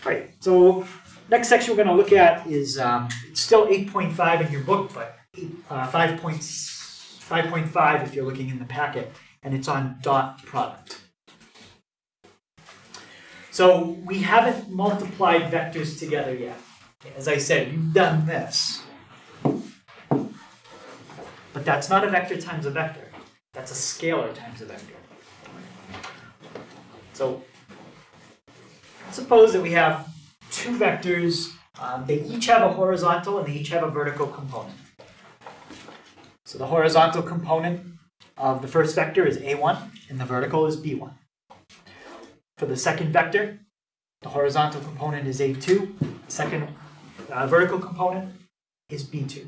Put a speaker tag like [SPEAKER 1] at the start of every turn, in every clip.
[SPEAKER 1] All right, so next section we're going to look at is it's still 8.5 in your book, but 5.5 if you're looking in the packet, and it's on dot product. So we haven't multiplied vectors together yet. As I said, you've done this. But that's not a vector times a vector. That's a scalar times a vector. So suppose that we have two vectors. They each have a horizontal and they each have a vertical component. So the horizontal component of the first vector is A1 and the vertical is B1. For the second vector, the horizontal component is A2. The second vertical component is B2.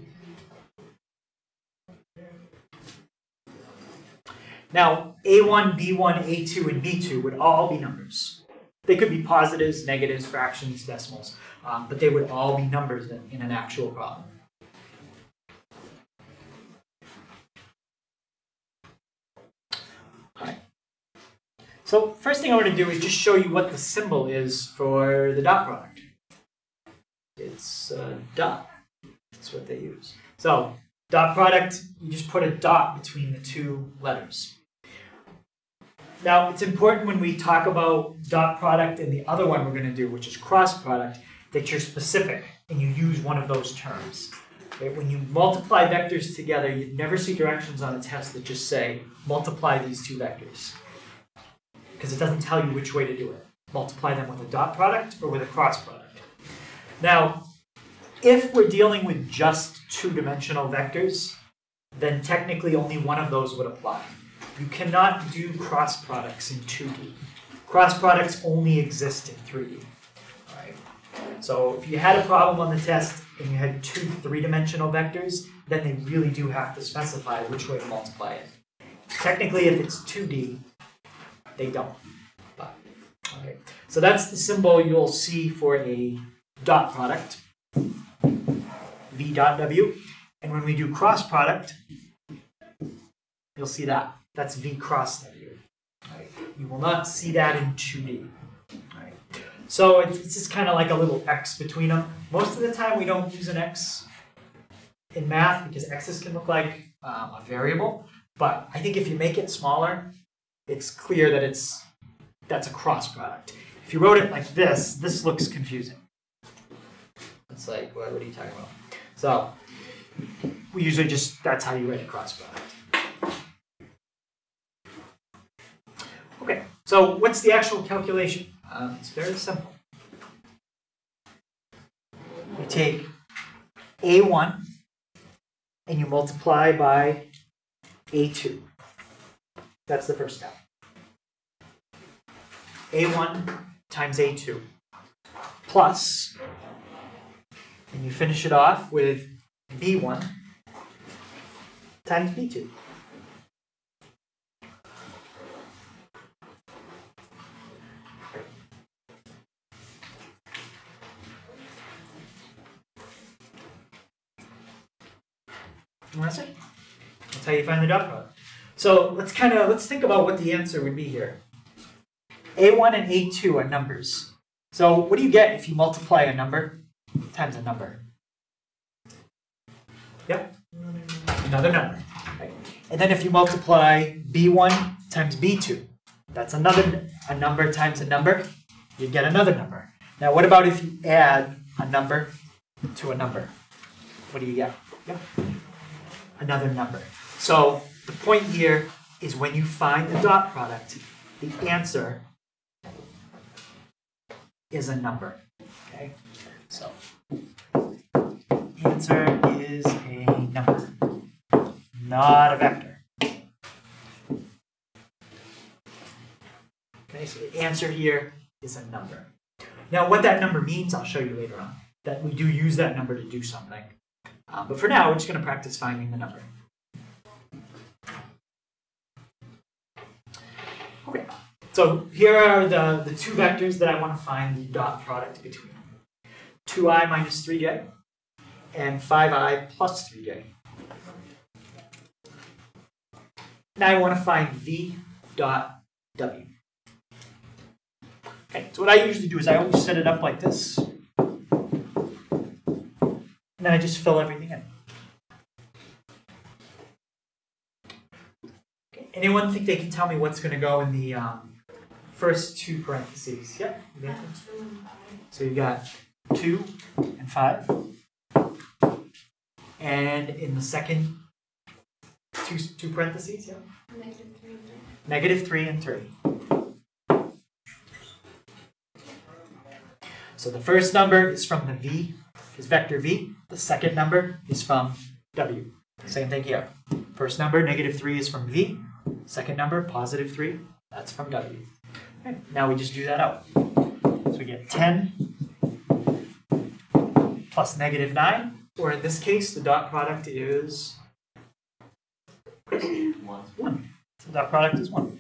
[SPEAKER 1] Now, A1, B1, A2, and B2 would all be numbers. They could be positives, negatives, fractions, decimals, but they would all be numbers in an actual problem. All right. So first thing I want to do is just show you what the symbol is for the dot product. It's a dot. That's what they use. So dot product, you just put a dot between the two letters. Now, it's important when we talk about dot product and the other one we're going to do, which is cross product, that you're specific and you use one of those terms. Okay? When you multiply vectors together, you never see directions on a test that just say, multiply these two vectors. Because it doesn't tell you which way to do it. Multiply them with a dot product or with a cross product. Now, if we're dealing with just two-dimensional vectors, then technically only one of those would apply. You cannot do cross products in 2D. Cross products only exist in 3D. All right? So if you had a problem on the test and you had two three-dimensional vectors, then they really do have to specify which way to multiply it. Technically, if it's 2D, they don't. But, okay. So that's the symbol you'll see for a dot product, V dot W. And when we do cross product, you'll see that. That's V cross W. Right. You will not see that in 2D. Right. So it's just kind of like a little X between them. Most of the time we don't use an X in math because X's can look like a variable. But I think if you make it smaller, it's clear that that's a cross product. If you wrote it like this looks confusing. It's like, what are you talking about? So we usually just, that's how you write a cross product. Okay, so what's the actual calculation? It's very simple. You take A1 and you multiply by A2. That's the first step. A1 times A2 plus, and you finish it off with B1 times B2. And that's it. That's how you find the dot product. So let's think about what the answer would be here. A1 and A2 are numbers. So what do you get if you multiply a number times a number? Yep, another number. Right. And then if you multiply B1 times B2, that's a number times a number, you get another number. Now what about if you add a number to a number? What do you get? Yep. Another number. So the point here is when you find the dot product, the answer is a number. Okay? So answer is a number, not a vector. Okay, so the answer here is a number. Now what that number means, I'll show you later on. That we do use that number to do something. But for now, we're just going to practice finding the number. Okay, so here are the two vectors that I want to find the dot product between. 2i minus 3j and 5i plus 3j. Now I want to find v dot w. Okay, so what I usually do is I always set it up like this. And then I just fill everything in. Okay, anyone think they can tell me what's going to go in the first two parentheses? Yep. So you got 2 and 5. And in the second two parentheses, yeah? -3 and 3. So the first number is from the v, is vector v. The second number is from w. Same thing here. First number, -3, is from v. Second number, +3, that's from w. Okay, now we just do that out. So we get 10 plus -9, or in this case, the dot product is 1. So dot product is 1.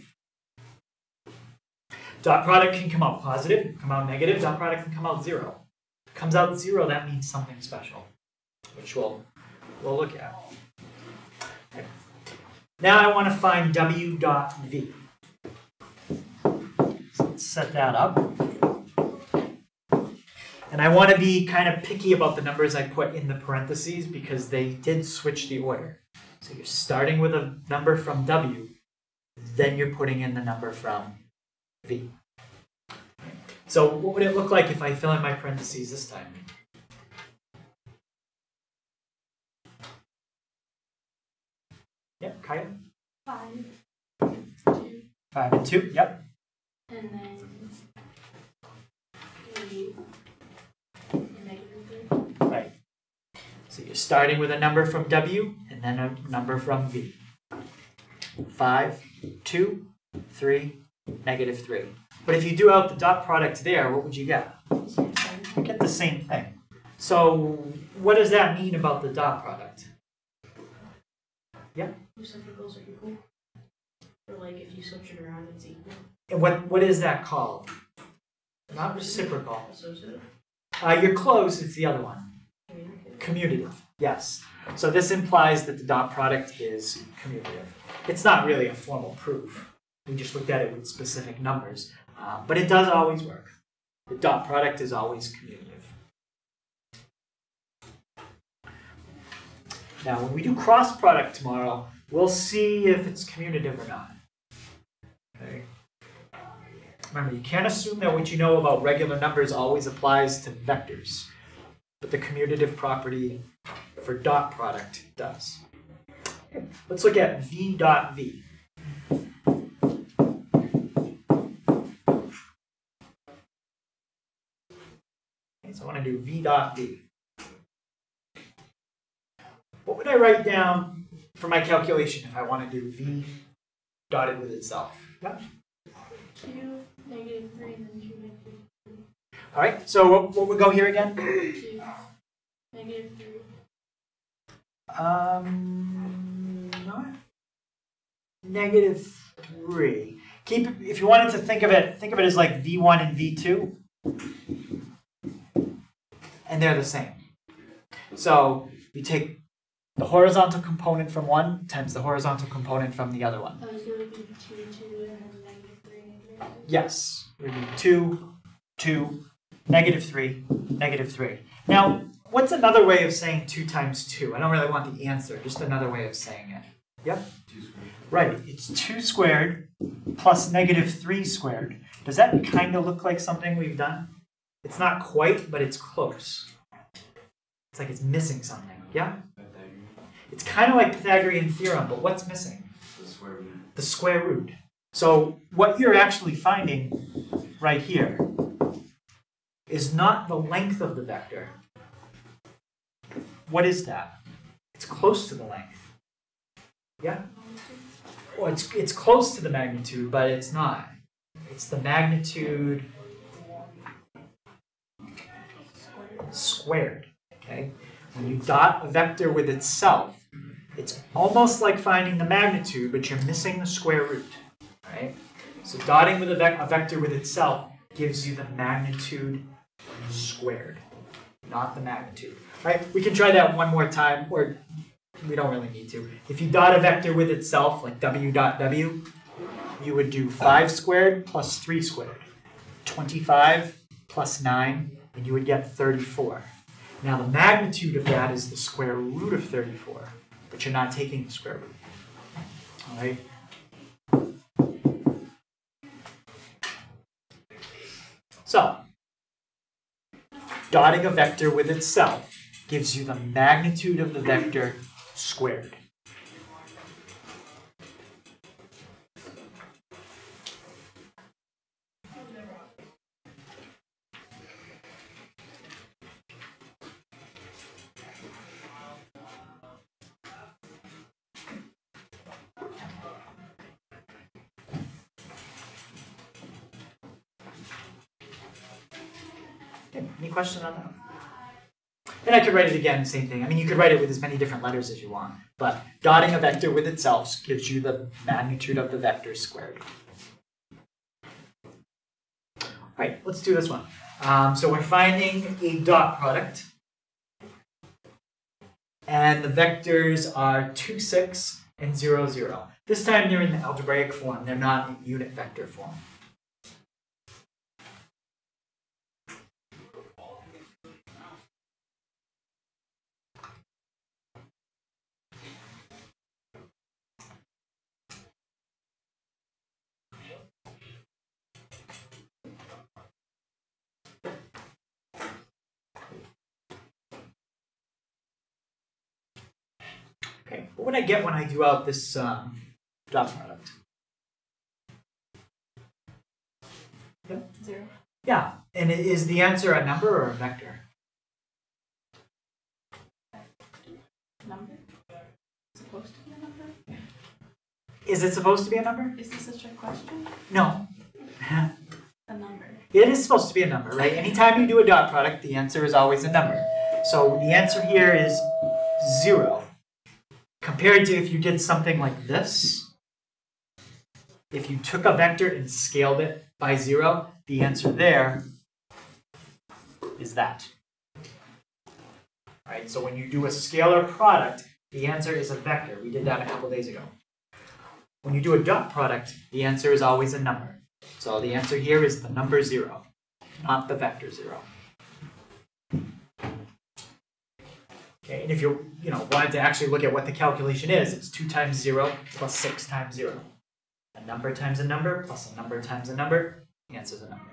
[SPEAKER 1] Dot product can come out positive, come out negative. Dot product can come out 0. If it comes out 0, that means something special, which we'll look at. Okay. Now I want to find w dot v. So let's set that up. And I want to be kind of picky about the numbers I put in the parentheses because they did switch the order. So you're starting with a number from w, then you're putting in the number from v. So what would it look like if I fill in my parentheses this time? Yep, Kaya?
[SPEAKER 2] 5, 2.
[SPEAKER 1] 5 and 2, yep.
[SPEAKER 2] And then 3 and -3.
[SPEAKER 1] Right. So you're starting with a number from w and then a number from v. 5, 2, 3, -3. But if you do out the dot product there, what would you get? You get the same thing. So what does that mean about the dot product? Yeah?
[SPEAKER 2] Reciprocals are equal. Or like if you switch it around, it's equal.
[SPEAKER 1] And what is that called? Not reciprocal.
[SPEAKER 2] Associative?
[SPEAKER 1] You're close, it's the other one. Commutative, yes. So this implies that the dot product is commutative. It's not really a formal proof. We just looked at it with specific numbers. But it does always work. The dot product is always commutative. Now, when we do cross product tomorrow, we'll see if it's commutative or not. Okay. Remember, you can't assume that what you know about regular numbers always applies to vectors. But the commutative property for dot product does. Okay. Let's look at v dot v. So I want to do v dot v. What would I write down for my calculation if I want to do v dotted with itself? Yeah?
[SPEAKER 2] 2, -3, and then 2, -3.
[SPEAKER 1] All right, so what would go here again?
[SPEAKER 2] 2, -3.
[SPEAKER 1] -3. If you wanted to think of it as like v1 and v2. And they're the same. So you take the horizontal component from one times the horizontal component from the other one.
[SPEAKER 2] Oh, so it would be 2, 2, and then -3, -3.
[SPEAKER 1] Yes, it would be 2, 2, -3, -3. Now, what's another way of saying 2 times 2? I don't really want the answer, just another way of saying it. Yep?
[SPEAKER 3] 2 squared.
[SPEAKER 1] Right, it's 2 squared plus -3 squared. Does that kind of look like something we've done? It's not quite, but it's close. It's like it's missing something, yeah? It's kind of like Pythagorean theorem, but what's missing?
[SPEAKER 3] The square root.
[SPEAKER 1] The square root. So what you're actually finding right here is not the length of the vector. What is that? It's close to the length. Yeah? Well, it's close to the magnitude, but it's not. It's the magnitude squared. Okay? When you dot a vector with itself, it's almost like finding the magnitude, but you're missing the square root. Right? So dotting with a vector with itself gives you the magnitude squared, not the magnitude. Right? We can try that one more time, or we don't really need to. If you dot a vector with itself, like w dot w, you would do 5 squared plus 3 squared. 25 plus 9, and you would get 34. Now the magnitude of that is the square root of 34, but you're not taking the square root. All right? So, dotting a vector with itself gives you the magnitude of the vector squared. Okay, any questions on that? And I could write it again, same thing. I mean, you could write it with as many different letters as you want, but dotting a vector with itself gives you the magnitude of the vector squared. All right, let's do this one. So we're finding a dot product, and the vectors are 2, 6, and 0, 0. This time they're in the algebraic form. They're not in unit vector form. Okay, what would I get when I do out this dot product? Yep.
[SPEAKER 2] 0.
[SPEAKER 1] Yeah, and is the answer a number or a vector?
[SPEAKER 2] Number? Supposed to be a number?
[SPEAKER 1] Is it supposed to be a number?
[SPEAKER 2] Is this such a question?
[SPEAKER 1] No.
[SPEAKER 2] A number.
[SPEAKER 1] It is supposed to be a number, right? Anytime you do a dot product, the answer is always a number. So the answer here is 0. Compared to if you did something like this, if you took a vector and scaled it by 0, the answer there is that. Right? So when you do a scalar product, the answer is a vector. We did that a couple days ago. When you do a dot product, the answer is always a number. So the answer here is the number 0, not the vector 0. Okay, and if you wanted to actually look at what the calculation is, it's 2 times 0 plus 6 times 0. A number times a number plus a number times a number. The answer is a number.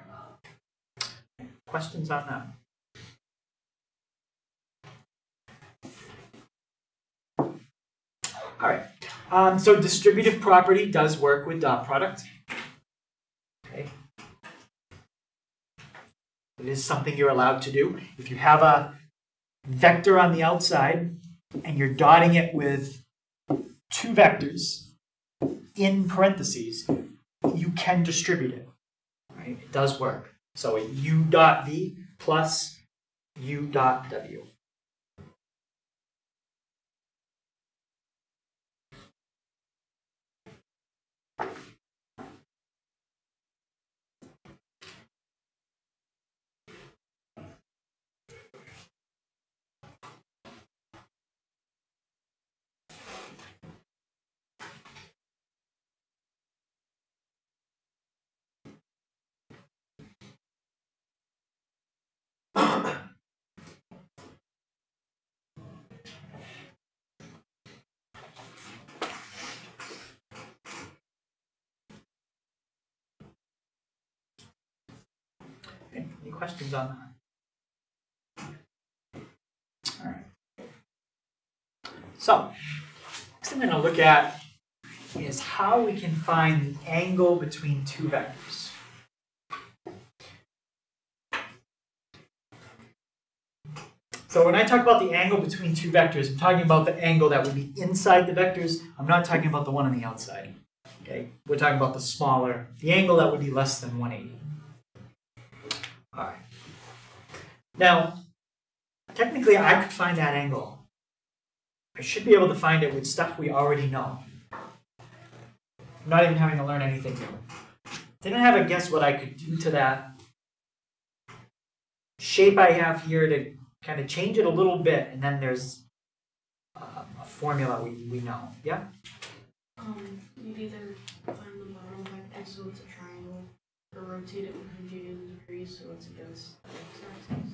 [SPEAKER 1] Questions on that? All right. So distributive property does work with dot product. Okay. It is something you're allowed to do. If you have a vector on the outside and you're dotting it with 2 vectors in parentheses, you can distribute it. Right? It does work. So a u dot v plus u dot w. Okay, any questions on that? All right. So, next thing I'm going to look at is how we can find the angle between 2 vectors. So when I talk about the angle between 2 vectors, I'm talking about the angle that would be inside the vectors. I'm not talking about the one on the outside. Okay, we're talking about the angle that would be less than 180. All right. Now, technically, I could find that angle. I should be able to find it with stuff we already know. I'm not even having to learn anything new. Didn't have a guess what I could do to that shape I have here to kind of change it a little bit, and then there's a formula we know. Yeah?
[SPEAKER 2] You'd either find the bottom vector, so it's a triangle, or rotate it 180 degrees so it's against the x-axis.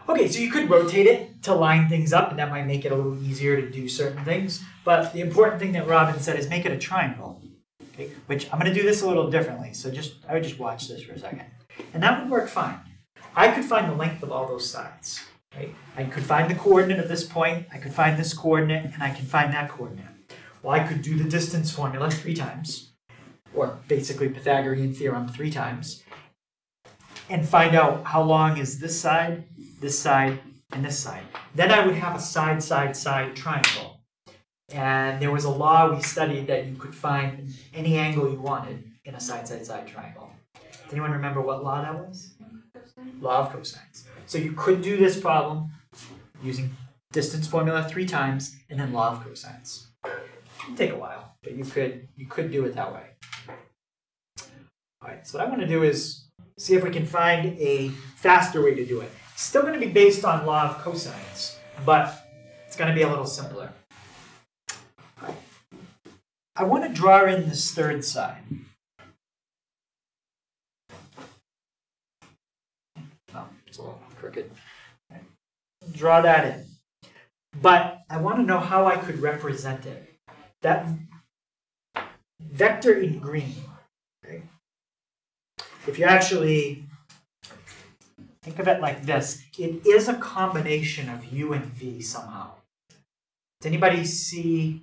[SPEAKER 1] Okay, so you could rotate it to line things up, and that might make it a little easier to do certain things. But the important thing that Robin said is make it a triangle. Okay, which I'm going to do this a little differently. So I would just watch this for a second, and that would work fine. I could find the length of all those sides. Right? I could find the coordinate of this point. I could find this coordinate, and I can find that coordinate. Well, I could do the distance formula 3 times, or basically Pythagorean theorem 3 times, and find out how long is this side, and this side. Then I would have a side, side, side triangle. And there was a law we studied that you could find any angle you wanted in a side, side, side triangle. Does anyone remember what law that was? Law of cosines. So you could do this problem using distance formula 3 times and then law of cosines. It'd take a while, but you could do it that way. All right, so what I want to do is see if we can find a faster way to do it. It's still going to be based on law of cosines, but it's going to be a little simpler. All right. I want to draw in this third side. Oh, it's a little crooked. Right. Draw that in. But I want to know how I could represent it. That vector in green, okay? If you actually think of it like this, it is a combination of u and v somehow. Does anybody see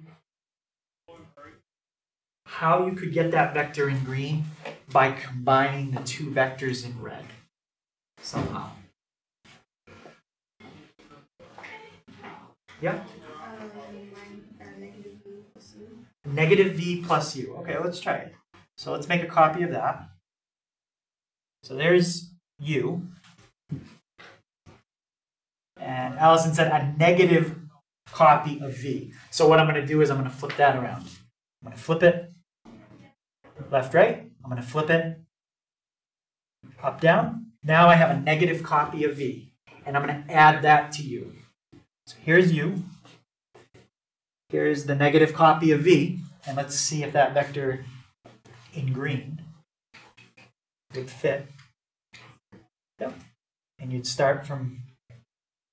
[SPEAKER 1] how you could get that vector in green? By combining the 2 vectors in red somehow. Yeah? Negative v plus u. Okay, let's try it. So let's make a copy of that. So there's u. And Allison said a negative copy of v. So what I'm going to do is I'm going to flip that around. I'm going to flip it left, right. I'm going to flip it up, down. Now I have a negative copy of v. And I'm going to add that to u. So here's u. Here's the negative copy of v, and let's see if that vector in green would fit. Yep. And you'd start from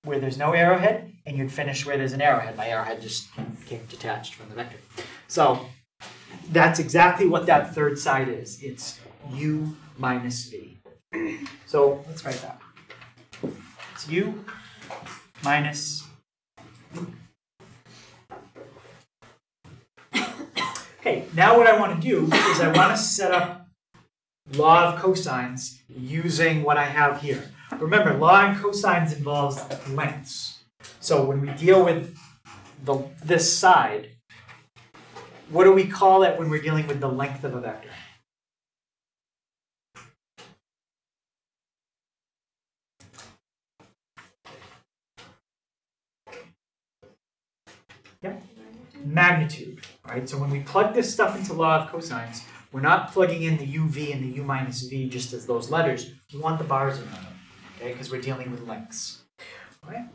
[SPEAKER 1] where there's no arrowhead, and you'd finish where there's an arrowhead. My arrowhead just came detached from the vector. So that's exactly what that third side is. It's u minus v. So let's write that. It's u minus v. Okay, now what I want to do is I want to set up law of cosines using what I have here. Remember, law of cosines involves lengths. So when we deal with this side, what do we call it when we're dealing with the length of a vector? Yeah. Magnitude, right? So when we plug this stuff into law of cosines, we're not plugging in the uv and the u minus v just as those letters. We want the bars around them, okay? Because we're dealing with lengths. All right?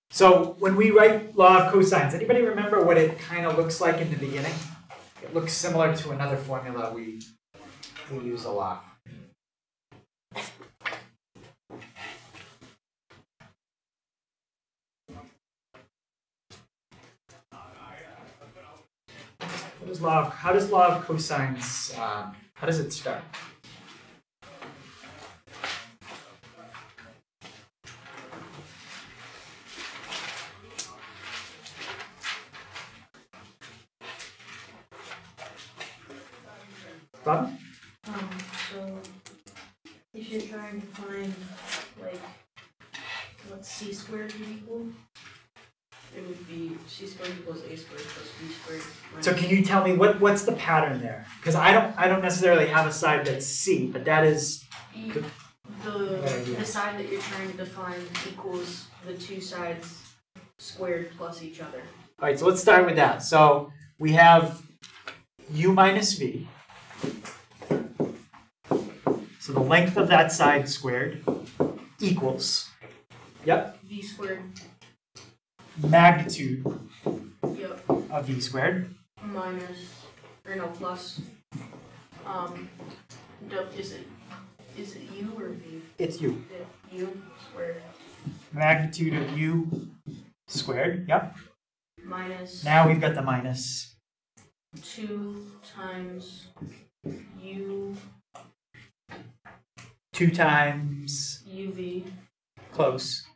[SPEAKER 1] So when we write law of cosines, anybody remember what it kind of looks like in the beginning? It looks similar to another formula we use a lot. How does law of cosines, how does it start? Robin?
[SPEAKER 2] So if you're trying to find, like, what c squared would equal, it would be c squared equals a squared plus b squared.
[SPEAKER 1] So can you tell me what's the pattern there? Because I don't necessarily have a side that's c, but that is
[SPEAKER 2] the side that you're trying to define equals the 2 sides squared plus each other.
[SPEAKER 1] All right, so let's start with that. So we have u minus v. So the length of that side squared equals, yep,
[SPEAKER 2] v squared.
[SPEAKER 1] Magnitude
[SPEAKER 2] Yep.
[SPEAKER 1] of v squared
[SPEAKER 2] Minus, or no, plus Is it u or v?
[SPEAKER 1] It's u.
[SPEAKER 2] U squared
[SPEAKER 1] Magnitude of u squared, yep.
[SPEAKER 2] minus
[SPEAKER 1] Now we've got the minus.
[SPEAKER 2] 2 times u
[SPEAKER 1] 2 times,
[SPEAKER 2] uv
[SPEAKER 1] close.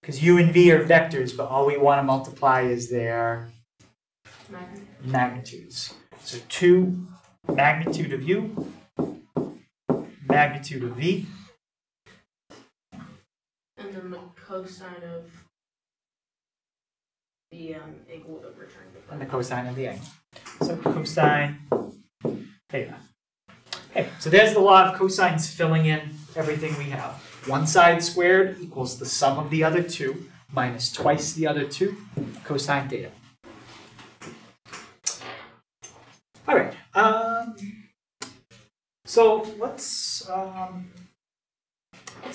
[SPEAKER 1] Because u and v are vectors, but all we want to multiply is their magnitudes. So 2 magnitude of u, magnitude of v.
[SPEAKER 2] And then the cosine of the angle that we're trying to
[SPEAKER 1] And
[SPEAKER 2] find.
[SPEAKER 1] the cosine of the angle. So cosine theta. Okay, so there's the law of cosines filling in everything we have. One side squared equals the sum of the other two minus twice the other two, cosine theta. All right. So let's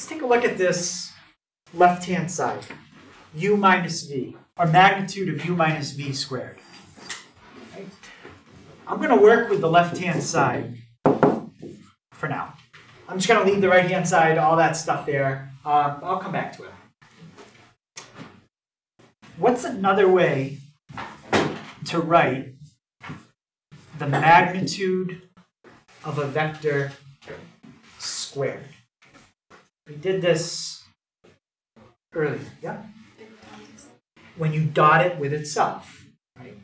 [SPEAKER 1] take a look at this left-hand side, u minus v, or magnitude of u minus v squared. Okay. I'm going to work with the left-hand side for now. I'm just going to leave the right-hand side, all that stuff there. I'll come back to it. What's another way to write the magnitude of a vector squared? We did this earlier, yeah? When you dot it with itself, right?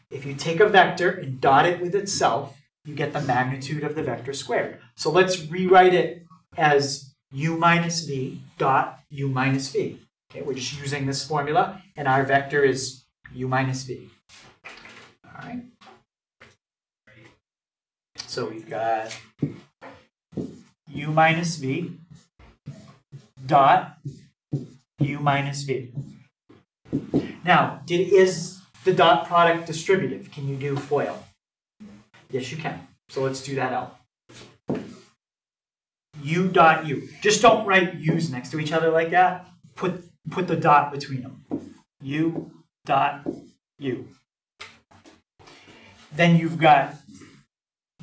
[SPEAKER 1] If you take a vector and dot it with itself, you get the magnitude of the vector squared. So let's rewrite it as u minus v dot u minus v. Okay, we're just using this formula, and our vector is u minus v. All right. So we've got u minus v dot u minus v. Now, is the dot product distributive? Can you do FOIL? Yes, you can. So let's do that out. U dot u. Just don't write u's next to each other like that. Put the dot between them. U dot u. Then you've got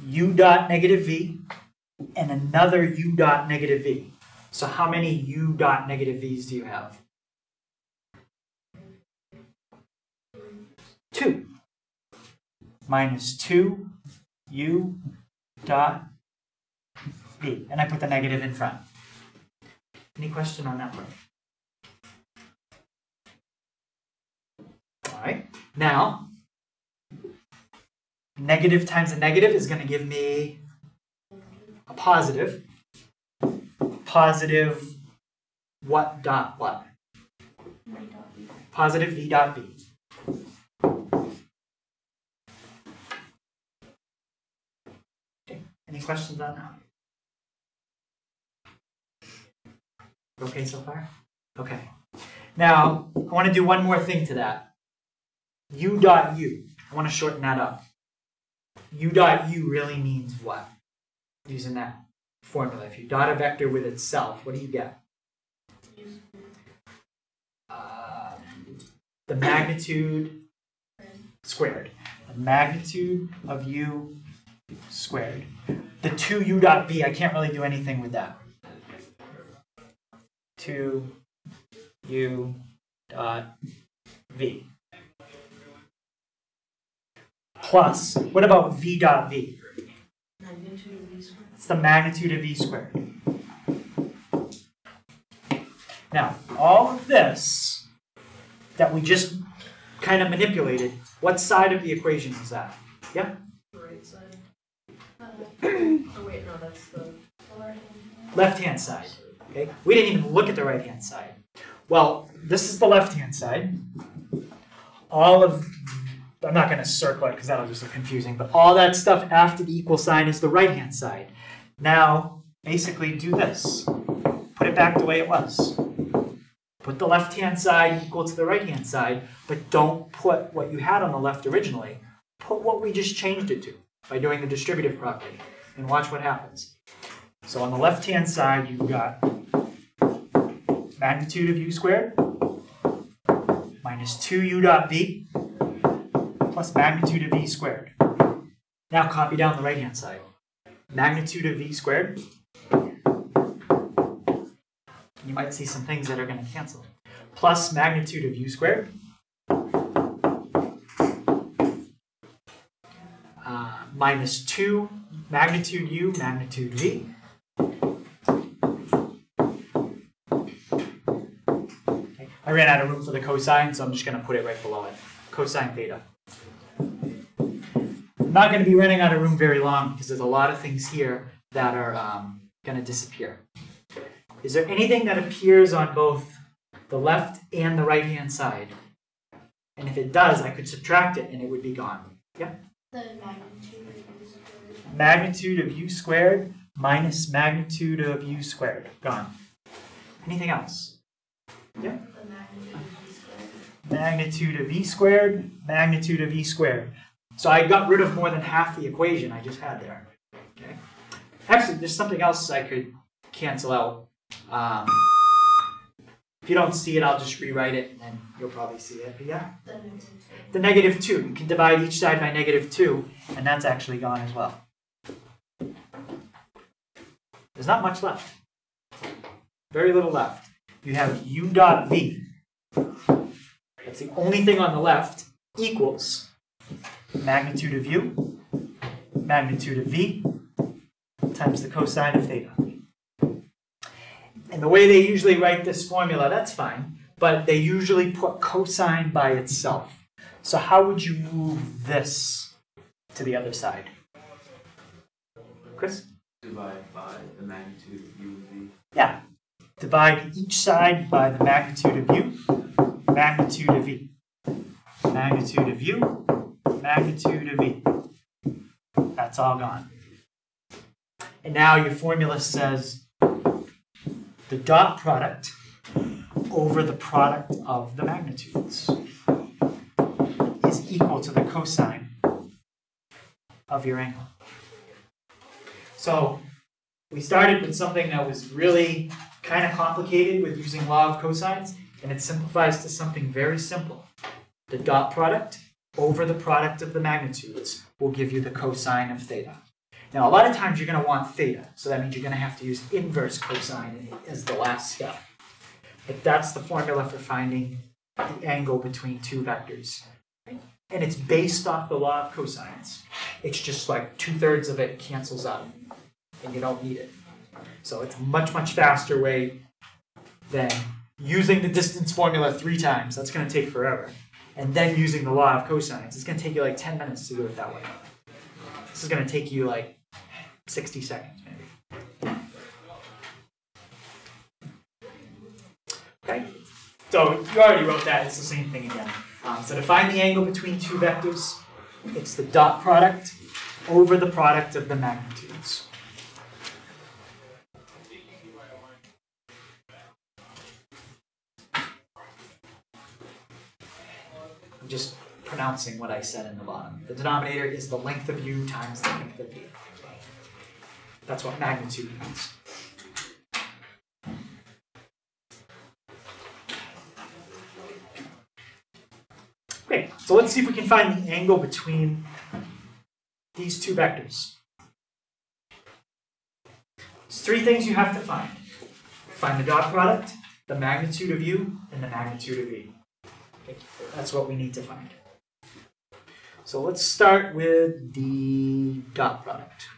[SPEAKER 1] u dot negative v and another u dot negative v. So how many u dot negative v's do you have? 2. Minus 2 u dot v. And I put the negative in front. Any question on that one? All right. Now, negative times a negative is going to give me a positive. Positive what dot what? Positive v dot b. Okay. Any questions on that? Okay so far? Okay. Now, I want to do one more thing to that. U dot u. I want to shorten that up. U dot u really means what? Using that formula. If you dot a vector with itself, what do you get? The magnitude squared. The magnitude of u squared. The 2u dot v, I can't really do anything with that. 2u dot v. Plus, what about v dot v?
[SPEAKER 2] Magnitude of v squared.
[SPEAKER 1] It's the magnitude of v squared. Now, all of this that we just kind of manipulated, what side of the equation is that? Yeah?
[SPEAKER 2] Right side. Oh wait, no, that's the
[SPEAKER 1] Left-hand side. Okay? We didn't even look at the right-hand side. Well, this is the left-hand side. I'm not going to circle it because that'll just look confusing, but all that stuff after the equal sign is the right-hand side. Now, basically do this. Put it back the way it was. Put the left-hand side equal to the right-hand side, but don't put what you had on the left originally. Put what we just changed it to by doing the distributive property, and watch what happens. So on the left-hand side, you've got magnitude of u squared minus 2u dot v plus magnitude of v squared. Now copy down the right-hand side. Magnitude of v squared. You might see some things that are going to cancel. Plus magnitude of u squared. Minus 2 magnitude u, magnitude v. Okay. I ran out of room for the cosine, so I'm just going to put it right below it. Cosine theta. I'm not going to be running out of room very long because there's a lot of things here that are going to disappear. Is there anything that appears on both the left and the right-hand side? And if it does, I could subtract it and it would be gone. Yeah?
[SPEAKER 2] The magnitude of u squared.
[SPEAKER 1] Magnitude of u squared minus magnitude of u squared. Gone. Anything else? Yeah?
[SPEAKER 2] The magnitude of v squared.
[SPEAKER 1] Magnitude of e squared, magnitude of e squared. So I got rid of more than half the equation I just had there. Okay. Actually, there's something else I could cancel out. If you don't see it, I'll just rewrite it, and then you'll probably see it. But yeah? The negative 2. You can divide each side by negative 2, and that's actually gone as well. There's not much left. Very little left. You have u dot v. That's the only thing on the left, equals magnitude of u, magnitude of v, times the cosine of theta. And the way they usually write this formula, that's fine, but they usually put cosine by itself. So how would you move this to the other side? Chris?
[SPEAKER 3] Divide by the magnitude of u and v.
[SPEAKER 1] Yeah. Divide each side by the magnitude of u, magnitude of v. Magnitude of u, magnitude of v. That's all gone. And now your formula says the dot product over the product of the magnitudes is equal to the cosine of your angle. So we started with something that was really kind of complicated with using law of cosines, and it simplifies to something very simple. The dot product over the product of the magnitudes will give you the cosine of theta. Now, a lot of times you're going to want theta, so that means you're going to have to use inverse cosine as the last step. But that's the formula for finding the angle between two vectors. And it's based off the law of cosines. It's just like 2/3 of it cancels out, and you don't need it. So it's a much, much faster way than using the distance formula 3 times. That's going to take forever. And then using the law of cosines. It's going to take you like 10 minutes to do it that way. This is going to take you like 60 seconds, maybe. Okay? So you already wrote that. It's the same thing again. So to find the angle between two vectors, it's the dot product over the product of the magnitudes. I'm just pronouncing what I said in the bottom. The denominator is the length of u times the length of v. That's what magnitude means. Okay, so let's see if we can find the angle between these two vectors. There's 3 things you have to find. Find the dot product, the magnitude of u, and the magnitude of v. Okay, that's what we need to find. So let's start with the dot product.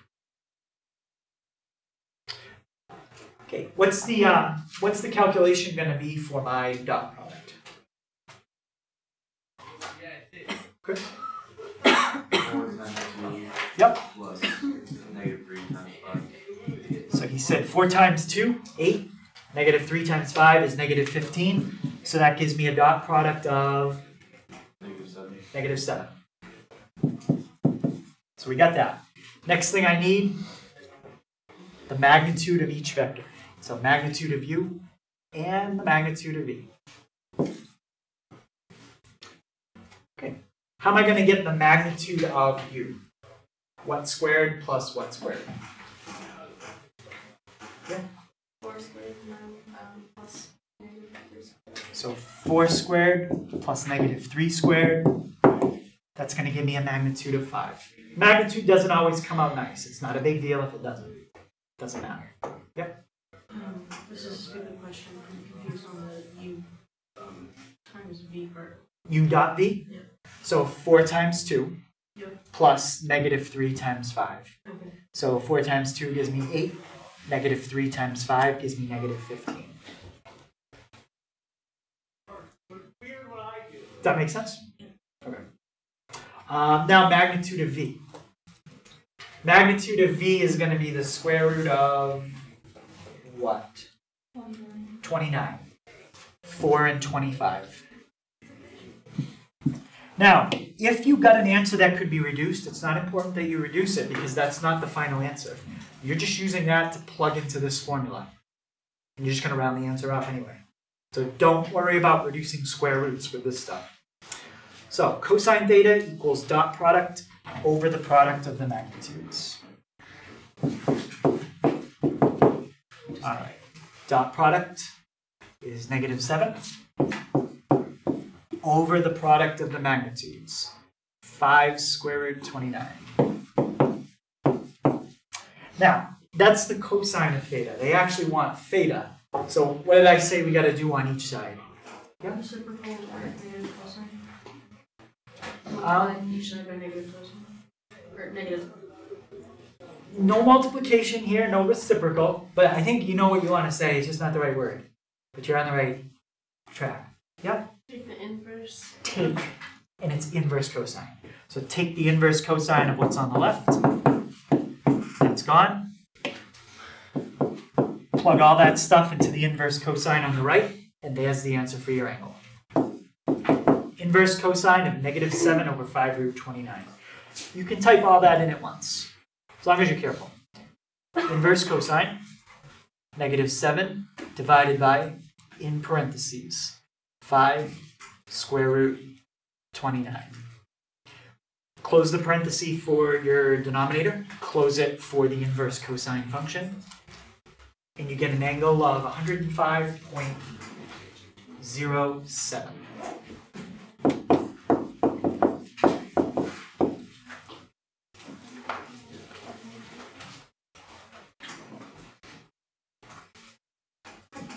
[SPEAKER 1] Okay, what's the calculation going to be for my dot product? Chris?
[SPEAKER 3] 4 times 2
[SPEAKER 1] Yep.
[SPEAKER 3] plus negative 3 times 5.
[SPEAKER 1] So he said 4 times 2, 8. Negative 3 times 5 is negative 15. So that gives me a dot product of
[SPEAKER 3] Negative 7.
[SPEAKER 1] negative 7. So we got that. Next thing I need, the magnitude of each vector. So magnitude of u and the magnitude of v. Okay. How am I going to get the magnitude of u? What squared plus what squared? Yeah.
[SPEAKER 2] 4 squared plus negative 3 squared.
[SPEAKER 1] So 4 squared plus negative 3 squared. That's going to give me a magnitude of 5. Magnitude doesn't always come out nice. It's not a big deal if it doesn't. Doesn't matter. Yep.
[SPEAKER 2] This is a stupid question. I'm confused on the U times V part.
[SPEAKER 1] U dot V?
[SPEAKER 2] Yep.
[SPEAKER 1] So 4 times 2
[SPEAKER 2] Yep.
[SPEAKER 1] plus negative 3 times 5.
[SPEAKER 2] Okay.
[SPEAKER 1] So 4 times 2 gives me 8. Negative 3 times 5 gives me negative 15. Does that make sense? Okay. Now magnitude of V. Magnitude of V is going to be the square root of what? 29. 4 and 25. Now, if you got an answer that could be reduced, it's not important that you reduce it because that's not the final answer. You're just using that to plug into this formula. And you're just going to round the answer off anyway. So don't worry about reducing square roots with this stuff. So cosine theta equals dot product over the product of the magnitudes. All right. Dot product is negative 7 over the product of the magnitudes. 5 square root 29. Now, that's the cosine of theta. They actually want theta. So what did I say we got to do on each side?
[SPEAKER 2] Yeah. Reciprocal or negative cosine? Multiply each side by negative cosine? Or negative?
[SPEAKER 1] No multiplication here, no reciprocal, but I think you know what you want to say, it's just not the right word. But you're on the right track. Yep.
[SPEAKER 2] Take the inverse.
[SPEAKER 1] Take, and it's inverse cosine. So take the inverse cosine of what's on the left. That's gone. Plug all that stuff into the inverse cosine on the right, and there's the answer for your angle. Inverse cosine of negative 7 over 5 root 29. You can type all that in at once, as long as you're careful. Inverse cosine, negative 7 divided by, in parentheses, 5 square root 29. Close the parenthesis for your denominator, close it for the inverse cosine function, and you get an angle of 105.07.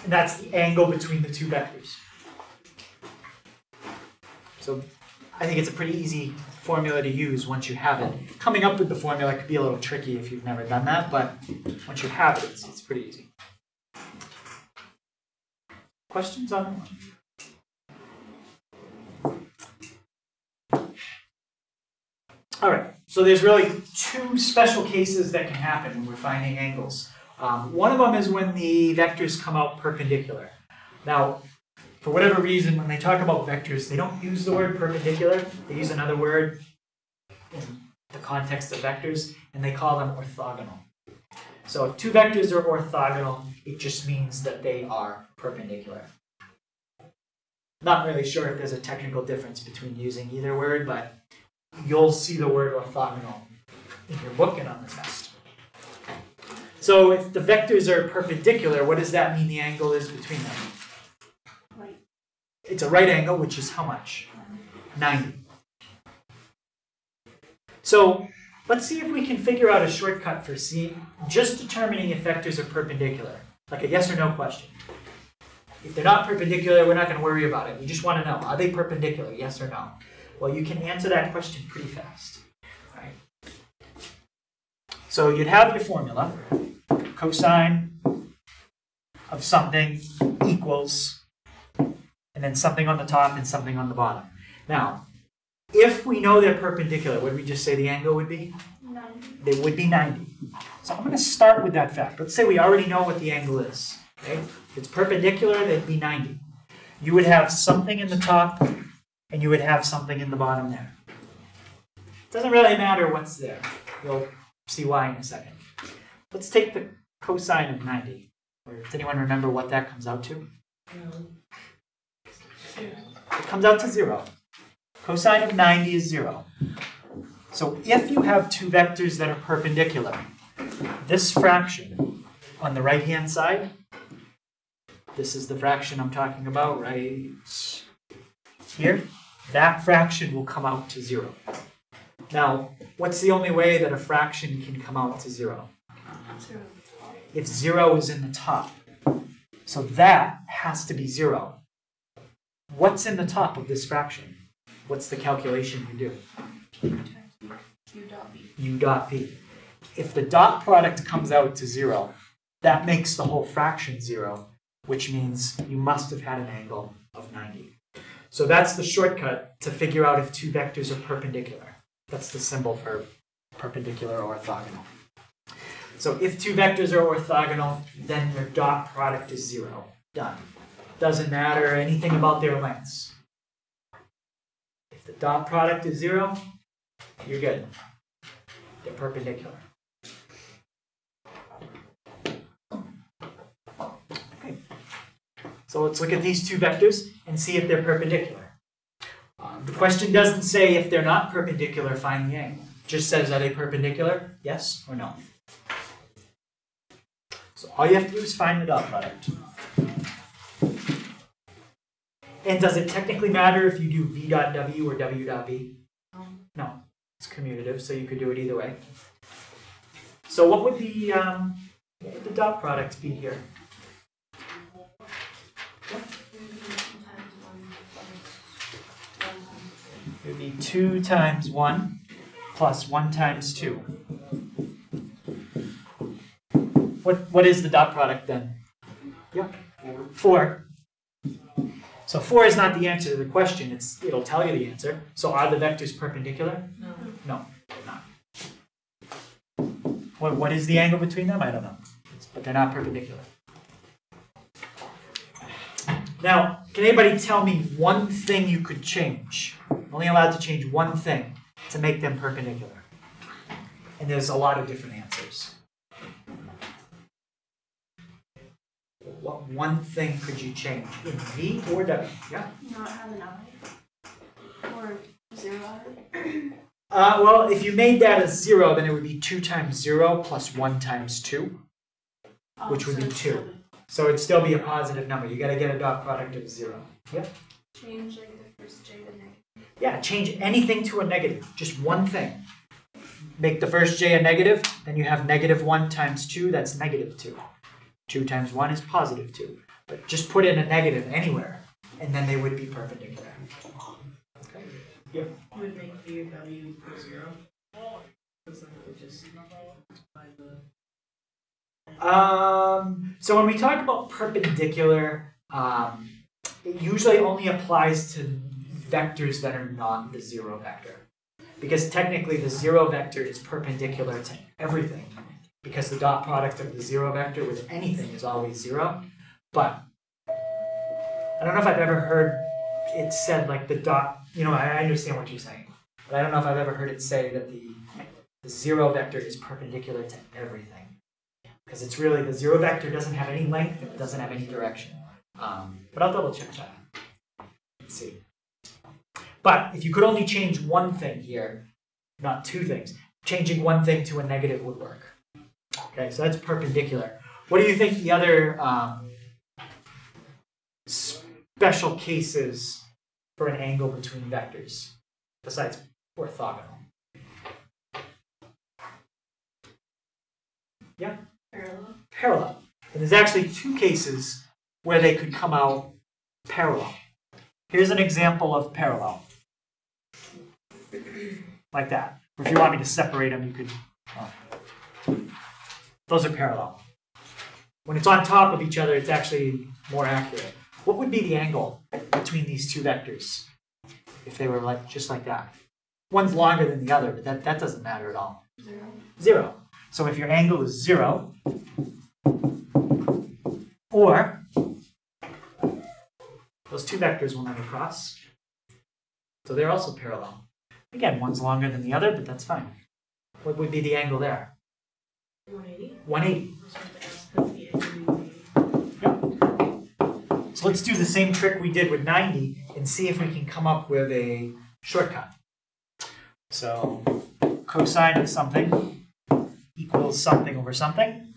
[SPEAKER 1] And that's the angle between the two vectors. So I think it's a pretty easy formula to use once you have it. Coming up with the formula could be a little tricky if you've never done that, but once you have it, it's pretty easy. Questions on that one? All right, so there's really two special cases that can happen when we're finding angles. One of them is when the vectors come out perpendicular. Now, for whatever reason, when they talk about vectors, they don't use the word perpendicular. They use another word in the context of vectors, and they call them orthogonal. So if two vectors are orthogonal, it just means that they are perpendicular. Not really sure if there's a technical difference between using either word, but you'll see the word orthogonal in your book and on the test. So if the vectors are perpendicular, what does that mean the angle is between them?
[SPEAKER 2] Right.
[SPEAKER 1] It's a right angle, which is how much? 90. So let's see if we can figure out a shortcut for just determining if vectors are perpendicular, like a yes or no question. If they're not perpendicular, we're not going to worry about it. We just want to know, are they perpendicular, yes or no? Well, you can answer that question pretty fast. Right? So you'd have your formula. Cosine of something equals, and then something on the top and something on the bottom. Now, if we know they're perpendicular, what did we just say the angle would be?
[SPEAKER 2] 90.
[SPEAKER 1] They would be 90. So I'm going to start with that fact. Let's say we already know what the angle is. Okay? If it's perpendicular, they'd be 90. You would have something in the top, and you would have something in the bottom there. It doesn't really matter what's there. You'll see why in a second. Let's take the cosine of 90. Does anyone remember what that comes out to? It comes out to 0. Cosine of 90 is 0. So if you have two vectors that are perpendicular, this fraction on the right-hand side, this is the fraction I'm talking about right here, that fraction will come out to 0. Now, what's the only way that a fraction can come out to 0?
[SPEAKER 2] 0.
[SPEAKER 1] If 0 is in the top. So that has to be 0. What's in the top of this fraction? What's the calculation you do?
[SPEAKER 2] Q times U dot V.
[SPEAKER 1] U dot V. If the dot product comes out to 0, that makes the whole fraction 0, which means you must have had an angle of 90. So that's the shortcut to figure out if two vectors are perpendicular. That's the symbol for perpendicular or orthogonal. So if two vectors are orthogonal, then their dot product is 0. Done. Doesn't matter anything about their lengths. If the dot product is 0, you're good. They're perpendicular. Okay. So let's look at these two vectors and see if they're perpendicular. The question doesn't say if they're not perpendicular, find the angle. It just says, are they perpendicular? Yes or no? So all you have to do is find the dot product. And does it technically matter if you do v dot w or w dot v? No, it's commutative, so you could do it either way. So what would the dot product be here? It would be 2 times 1 plus 1 times 2. What is the dot product then? Yeah, 4. So 4 is not the answer to the question. It'll tell you the answer. So are the vectors perpendicular?
[SPEAKER 2] No.
[SPEAKER 1] No, they're not. What is the angle between them? I don't know. But they're not perpendicular. Now, can anybody tell me one thing you could change? Only allowed to change one thing to make them perpendicular. And there's a lot of different answers. What one thing could you change in V or W? Yeah?
[SPEAKER 2] Not have an I. Or 0
[SPEAKER 1] Well, if you made that a 0, then it would be 2 times 0 plus 1 times 2, which would be 2. So it'd still be a positive number. You got to get a dot product of 0. Yep.
[SPEAKER 2] Change like the first J to negative.
[SPEAKER 1] Yeah, change anything to a negative. Just one thing. Make the first J a negative, then you have negative 1 times 2, that's negative 2. 2 times 1 is positive 2. But just put in a negative anywhere, and then they would be perpendicular. Okay. Yep.
[SPEAKER 2] You would make V or W equal 0. Because then it would just by the.
[SPEAKER 1] So when we talk about perpendicular, it usually only applies to vectors that are not the 0 vector. Because technically the 0 vector is perpendicular to everything. Because the dot product of the 0 vector with anything is always 0. But I don't know if I've ever heard it said like the dot, I understand what you're saying. But I don't know if I've ever heard it say that the 0 vector is perpendicular to everything. Because it's really, the 0 vector doesn't have any length, and it doesn't have any direction. But I'll double check that. Let's see. But if you could only change one thing here, not two things, changing one thing to a negative would work. Okay, so that's perpendicular. What do you think the other special cases for an angle between vectors, besides orthogonal? Yeah?
[SPEAKER 2] Parallel.
[SPEAKER 1] Parallel. And there's actually two cases where they could come out parallel. Here's an example of parallel. Like that. Or if you want me to separate them, you could. Those are parallel. When it's on top of each other, it's actually more accurate. What would be the angle between these two vectors if they were just like that? One's longer than the other, but that doesn't matter at all.
[SPEAKER 2] 0.
[SPEAKER 1] 0. So if your angle is 0, or those two vectors will never cross. So they're also parallel. Again, one's longer than the other, but that's fine. What would be the angle there?
[SPEAKER 2] 180.
[SPEAKER 1] 180. Yep. So let's do the same trick we did with 90 and see if we can come up with a shortcut. So cosine of something equals something over something,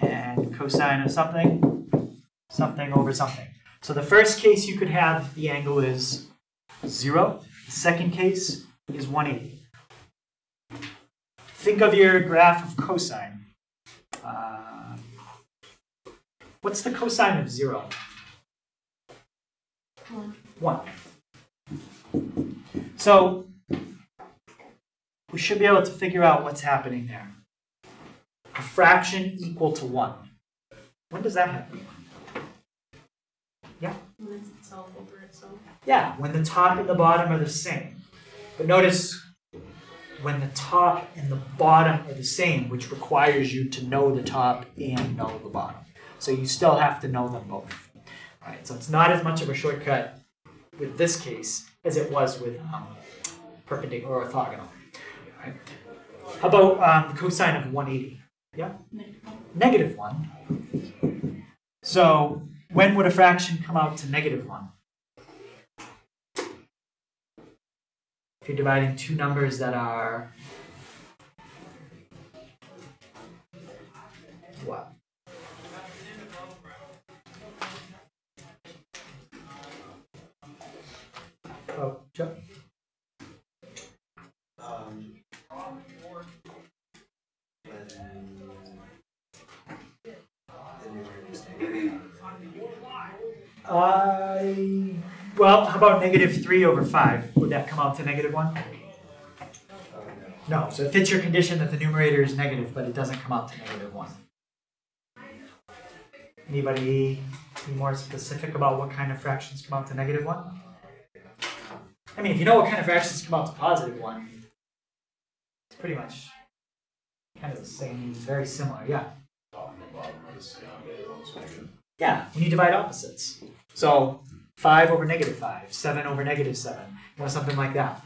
[SPEAKER 1] and cosine of something, something over something. So the first case you could have, the angle is 0. The second case is 180. think of your graph of cosine. What's the cosine of 0? 1. So we should be able to figure out what's happening there. A fraction equal to 1. When does that happen? Yeah?
[SPEAKER 2] When it's itself over itself.
[SPEAKER 1] Yeah, when the top and the bottom are the same. But notice when the top and the bottom are the same, which requires you to know the top and know the bottom. So you still have to know them both. All right, so it's not as much of a shortcut with this case as it was with perpendicular or orthogonal. All right. How about the cosine of 180? Yeah? Negative 1. So when would a fraction come out to negative 1? If you're dividing two numbers that are what? Oh, Joe? Well, how about negative 3 over 5? Would that come out to negative 1? No, so it fits your condition that the numerator is negative, but it doesn't come out to negative 1. Anybody be more specific about what kind of fractions come out to negative 1? I mean, if you know what kind of fractions come out to positive 1, it's pretty much kind of the same, very similar, yeah. Yeah, when you divide opposites. So 5 over negative 5, 7 over negative 7, something like that.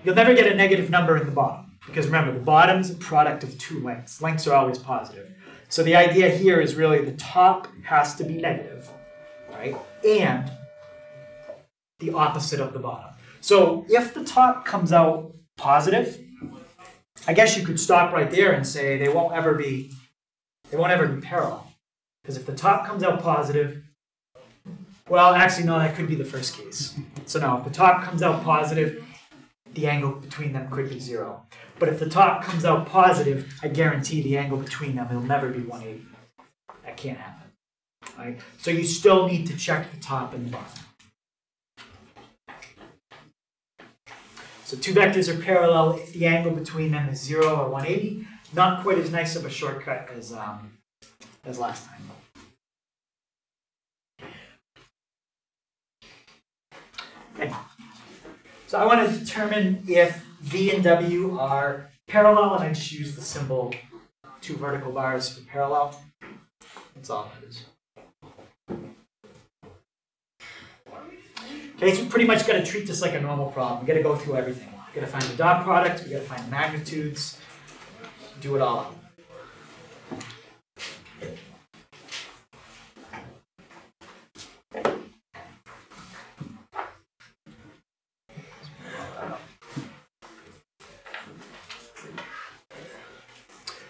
[SPEAKER 1] You'll never get a negative number in the bottom, because remember, the bottom's a product of two lengths. Lengths are always positive. So the idea here is really the top has to be negative, right? And the opposite of the bottom. So if the top comes out positive, I guess you could stop right there and say they won't ever be parallel. Because if the top comes out positive, well, actually, no, that could be the first case. So now, if the top comes out positive, the angle between them could be 0. But if the top comes out positive, I guarantee the angle between them will never be 180. That can't happen. Right? So you still need to check the top and the bottom. So two vectors are parallel if the angle between them is 0 or 180. Not quite as nice of a shortcut as last time. Okay. So I want to determine if V and W are parallel, and I just use the symbol 2 vertical bars for parallel. That's all it is. Okay, so we pretty much got to treat this like a normal problem. We got to go through everything. We got to find the dot product. We got to find the magnitudes. Do it all out.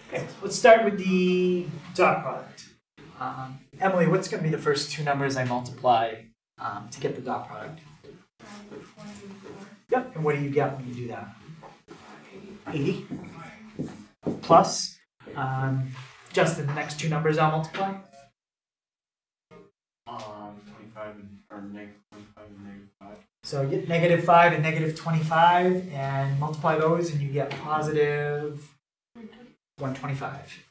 [SPEAKER 1] Okay, let's start with the dot product. Emily, what's going to be the first two numbers I multiply to get the dot product? Yep, and what do you get when you do that? 80 plus, Justin, the next two numbers I'll multiply?
[SPEAKER 3] 25 or negative 25 and negative 5.
[SPEAKER 1] So you get negative 5 and negative 25, and multiply those, and you get positive 125.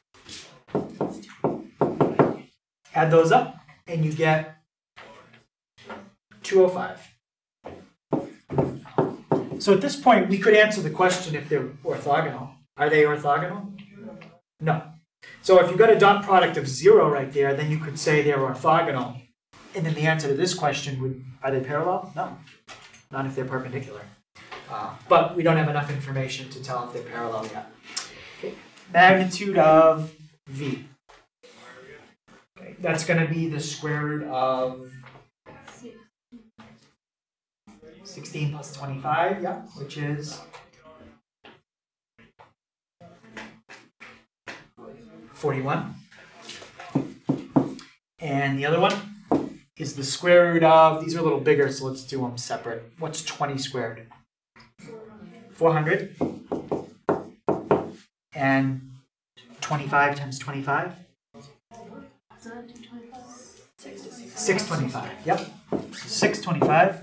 [SPEAKER 1] Add those up, and you get 205. So at this point, we could answer the question if they're orthogonal. Are they orthogonal? No. So if you got a dot product of 0 right there, then you could say they're orthogonal. And then the answer to this question would, are they parallel? No. Not if they're perpendicular. But we don't have enough information to tell if they're parallel yet. Okay. Magnitude of V. Okay. That's going to be the square root of 16 plus 25, yeah, which is 41. And the other one is the square root of, these are a little bigger, so let's do them separate. What's 20 squared? 400. and 25 times 25? 625, yep. 625.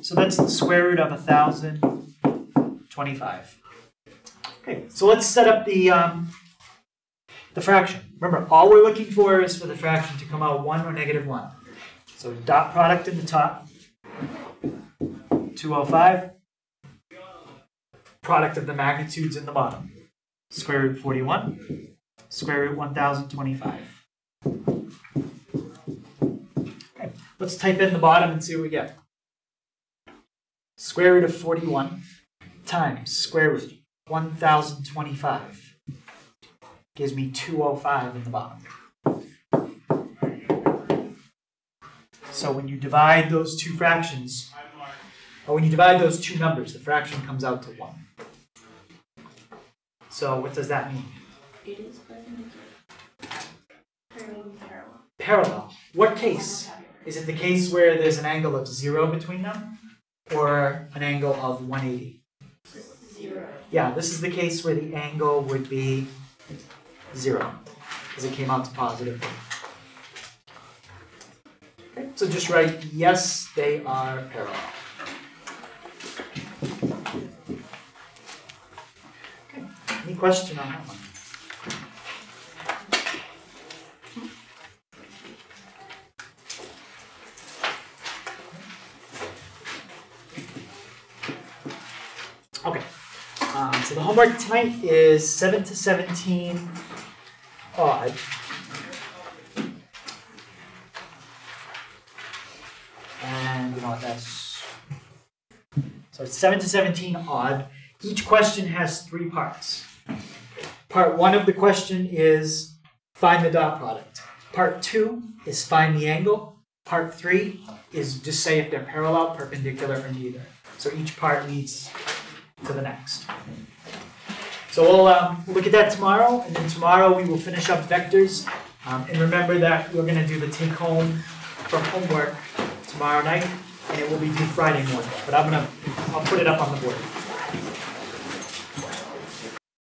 [SPEAKER 1] So that's the square root of 1,025. Okay, so let's set up the fraction. Remember, all we're looking for is for the fraction to come out 1 or negative 1. So dot product in the top, 205. Product of the magnitudes in the bottom. Square root 41, square root 1,025. Okay, let's type in the bottom and see what we get. Square root of 41 times square root 1,025 gives me 205 in the bottom. So when you divide those two fractions, or when you divide those two numbers, the fraction comes out to 1. So what does that mean?
[SPEAKER 2] It is perpendicular. Parallel.
[SPEAKER 1] Parallel. What case? Is it the case where there's an angle of 0 between them? Or an angle of 180?
[SPEAKER 2] 0.
[SPEAKER 1] Yeah, this is the case where the angle would be 0, because it came out to positive. Okay, so just write, yes, they are parallel. Okay, any question on that one? Okay, so the homework tonight is 7 to 17 odd. And you know what that's, so it's 7 to 17 odd. Each question has 3 parts. Part 1 of the question is find the dot product. Part 2 is find the angle. Part 3 is just say if they're parallel, perpendicular, or neither. So each part leads to the next. So we'll look at that tomorrow, and then tomorrow we will finish up vectors. And remember that we're going to do the take home from homework tomorrow night, and it will be due Friday morning. But I'll put it up on the board.